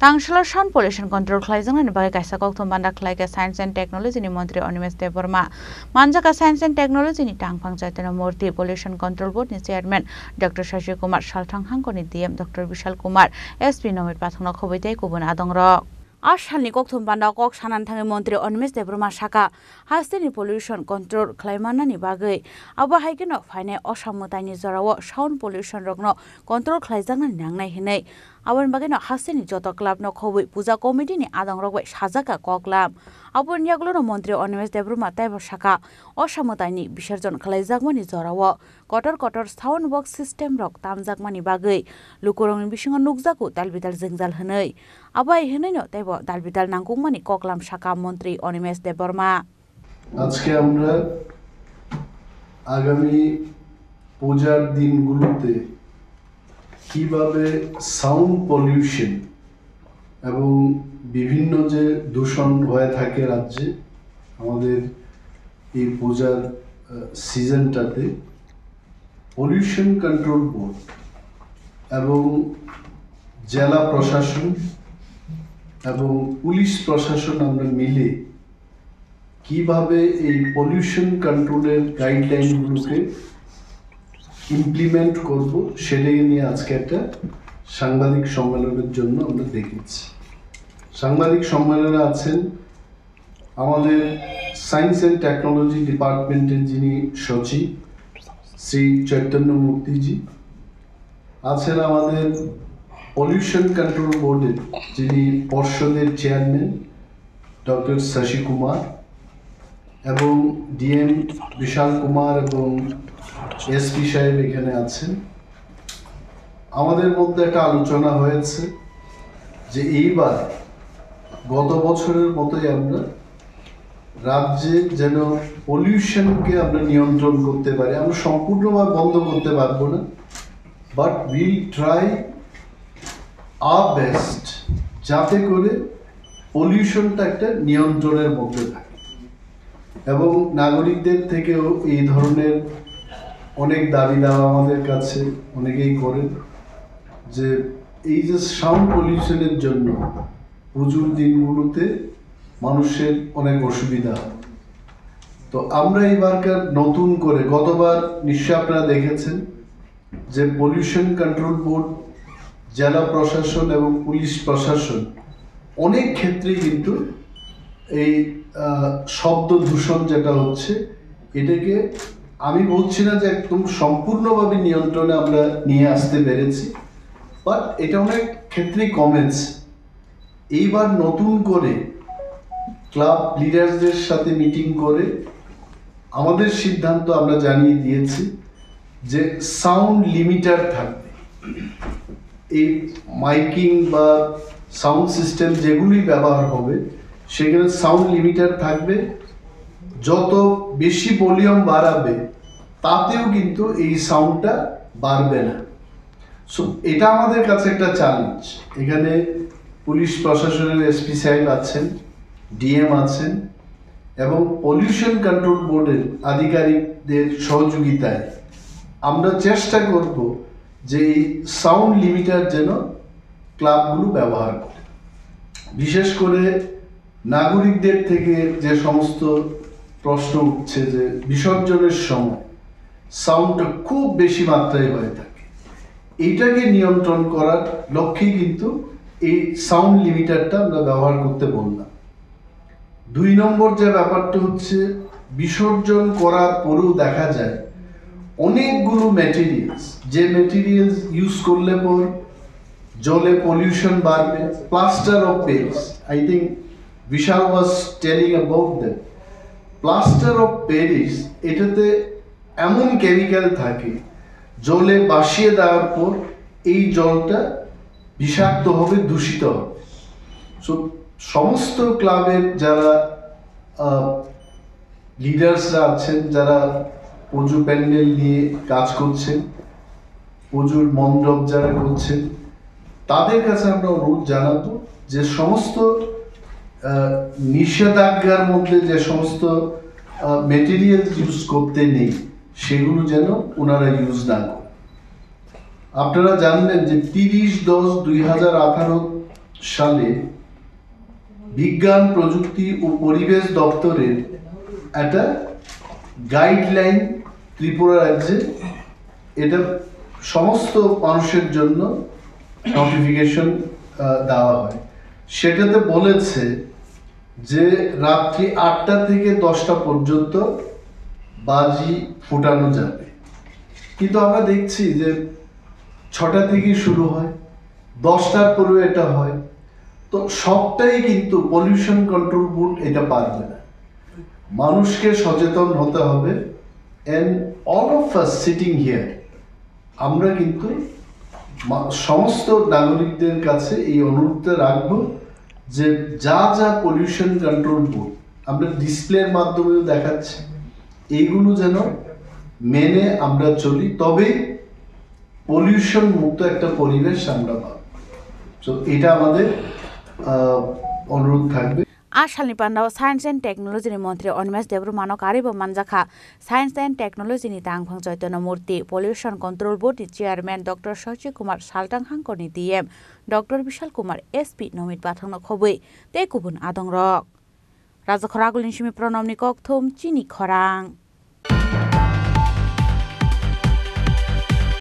Tangshalo sound pollution control khlaijang ni bagai kaisa kokthom banda khlaiga science and technology ni mantri Animesh Deborma manjaka science and technology ni tangphang chaitanya murti pollution control board ni chairman Dr. Shashi Kumar Salthang Hangko ni DM Dr. Vishal Kumar SP Nomit Pathangna khobitai kubun adongrok Ashalni kokthom banda kok sanan thangai mantri Animesh Deborma saka hasteni pollution control khlaimana ni bagai abo haikeno phaine osammutai jorao sound pollution rokno control khlaijang ni nangnai hinai abon bageno hasteni joto club no khobui puja committee ni adongrok bai sajaka koklam abon yaglo mantri Animesh Deborma taibo saka osammutai ni bisarjon khlaijagmani jorao kotor sound box system rok tamjakmani bagai lukurongni bisingo nukjaku dalbidal jengjal hinai abai hinai no taibo dalbidal nangkungmani koklam saka mantri Animesh Deborma আজকে আমরা আগামী পূজার দিনগুলোতে কিভাবে sound pollution এবং বিভিন্ন যে দূষণ হয়ে থাকে রাজ্যে আমাদের এই পূজার সিজনটাতে পলিউশন কন্ট্রোল বোর্ড এবং জেলা প্রশাসন এবং পুলিশ প্রশাসন আমরা মিলে কিভাবে এই পলিউশন কন্ট্রোলের গাইডলাইনগুলোকে ইমপ্লিমেন্ট করব সেটাই নিয়ে আজকে একটা সাংবাদিক সম্মেলনের জন্য আমরা দেখেছি সাংবাদিক সম্মেলনে আছেন আমাদের সায়েন্স এন্ড টেকনোলজি ডিপার্টমেন্টের যিনি সচিব শ্রী চৈতন্য মূর্তিজি আছেন আমাদের পলিউশন কন্ট্রোল বোর্ডের যিনি পর্ষদের চেয়ারম্যান ডক্টর শশী কুমার এবং ডিএম বিশাল কুমার এবং এসপি সাহেব এখানে আছেন আমাদের মধ্যে একটা আলোচনা হয়েছে যে এইবার গত বছরের মতোই আমরা রাজ্যে যেন পলিউশনকে আমরা নিয়ন্ত্রণ করতে পারি আমরা সম্পূর্ণভাবে বন্ধ করতে পারবো না but will try our best যাতে করে পলিউশনটা একটা নিয়ন্ত্রণের মধ্যে থাকে এবং নাগরিকদের থেকেও এই ধরনের অনেক দাবি দেওয়া আমাদের কাছে অনেকেই করেন যে এই যে সাউন্ড পলিউশনের জন্য পুজোর দিনগুলোতে মানুষের অনেক অসুবিধা হয় তো আমরা এবারকার নতুন করে গতবার নিশ্চয় আপনারা দেখেছেন যে পলিউশন কন্ট্রোল বোর্ড জেলা প্রশাসন এবং পুলিশ প্রশাসন অনেক ক্ষেত্রেই কিন্তু এই শব্দ দূষণ যেটা হচ্ছে এটাকে আমি বলছি না যে একদম সম্পূর্ণভাবে নিয়ন্ত্রণে আমরা নিয়ে আসতে পেরেছি বাট এটা অনেক ক্ষেত্রেই কমেছে এইবার নতুন করে ক্লাব লিডারদের সাথে মিটিং করে আমাদের সিদ্ধান্ত আমরা জানিয়ে দিয়েছি যে সাউন্ড লিমিটার থাকবে এই মাইকিং বা সাউন্ড সিস্টেম যেগুলি ব্যবহার হবে সেখানে সাউন্ড লিমিটার থাকবে যত বেশি ভলিউম বাড়াবে তাতেও কিন্তু এই সাউন্ডটা বাড়বে না সো এটা আমাদের কাছে একটা চ্যালেঞ্জ এখানে পুলিশ প্রশাসনের এসপি সাহেব আছেন ডিএম আছেন এবং পলিউশন কন্ট্রোল বোর্ডের আধিকারিকদের সহযোগিতায় আমরা চেষ্টা করব যে এই সাউন্ড লিমিটার যেন ক্লাবগুলো ব্যবহার করে বিশেষ করে নাগরিকদের থেকে যে সমস্ত প্রশ্ন উঠছে যে বিসর্জনের সময় সাউন্ডটা খুব বেশি মাত্রায় হয়ে থাকে এইটাকে নিয়ন্ত্রণ করার লক্ষ্যেই কিন্তু এই সাউন্ড লিমিটারটা আমরা ব্যবহার করতে বললাম 2 নম্বর যে ব্যাপারটা হচ্ছে বিসর্জন করার পরেও দেখা যায় অনেকগুলো ম্যাটেরিয়ালস যে ম্যাটেরিয়ালস ইউজ করলে পর জলে পলিউশন বাড়বে plaster of Paris I think Vishal was telling about that. Plaster of Paris এটাতে এমন কেমিক্যাল থাকে জলে ভাসিয়ে দেওয়ার পর এই জলটা বিষাক্ত হবে দূষিত হবে সো সমস্ত ক্লাবের যারা লিডার্সরা আছেন যারা পুজো প্যান্ডেল নিয়ে কাজ করছেন পুজোর মণ্ডপ যারা করছেন তাদের কাছে আমরা অনুরোধ জানাবো যে সমস্ত নিষেধাজ্ঞার মধ্যে যে সমস্ত মেটেরিয়াল ইউজ করতে নেই সেগুলো যেন ওনারা ইউজ না করেন আপনারা জানবেন যে 30/10/2018 সালে বিজ্ঞান প্রযুক্তি ও পরিবেশ দপ্তরের একটা গাইডলাইন ত্রিপুরা রাজ্যে এটা সমস্ত মানুষের জন্য নোটিফিকেশন দেওয়া হয়। সেটাতে বলেছে যে রাত্রি 8টা থেকে 10টা পর্যন্ত বাজি ফুটানো যাবে, কিন্তু আমরা দেখছি যে 6টা থেকেই শুরু হয়, 10টার পরেও এটা হয়। তো সবটাই কিন্তু পলিউশন কন্ট্রোল বোর্ড এটা পারবে না। মানুষকে সচেতন হতে হবে। And all of us sitting here, আমরা কিন্তু সমস্ত নাগরিকদের কাছে এই অনুরোধটা রাখবো যে যা যা পলিউশন কন্ট্রোল বোর্ড আমরা ডিসপ্লের মাধ্যমে দেখাচ্ছি, এইগুলো যেন মেনে আমরা চলি, তবে পলিউশন মুক্ত একটা পরিবেশ আমরা পাব। তো এটা আমাদের অনুরোধ থাকবে। आसामनि पान्डाव साइन्स एन्ड टेक्नोलजिनि मन्त्री अनिमेष देबरमानो कारिबो मानजाखा साइन्स एन्ड टेक्नोलजिनि दांफां चैतन्य मूर्ति पल्युशन कन्ट्रोल बोर्डनि चेयारमैन डक्टर शशि कुमार साल्टां हांकरनि DM doctor Vishal Kumar SP Namit बाथांनो खबै ते गुबुन आदं रक राजा खरागुलनि सिमी प्रणमनि ककथुम चिनि खरां।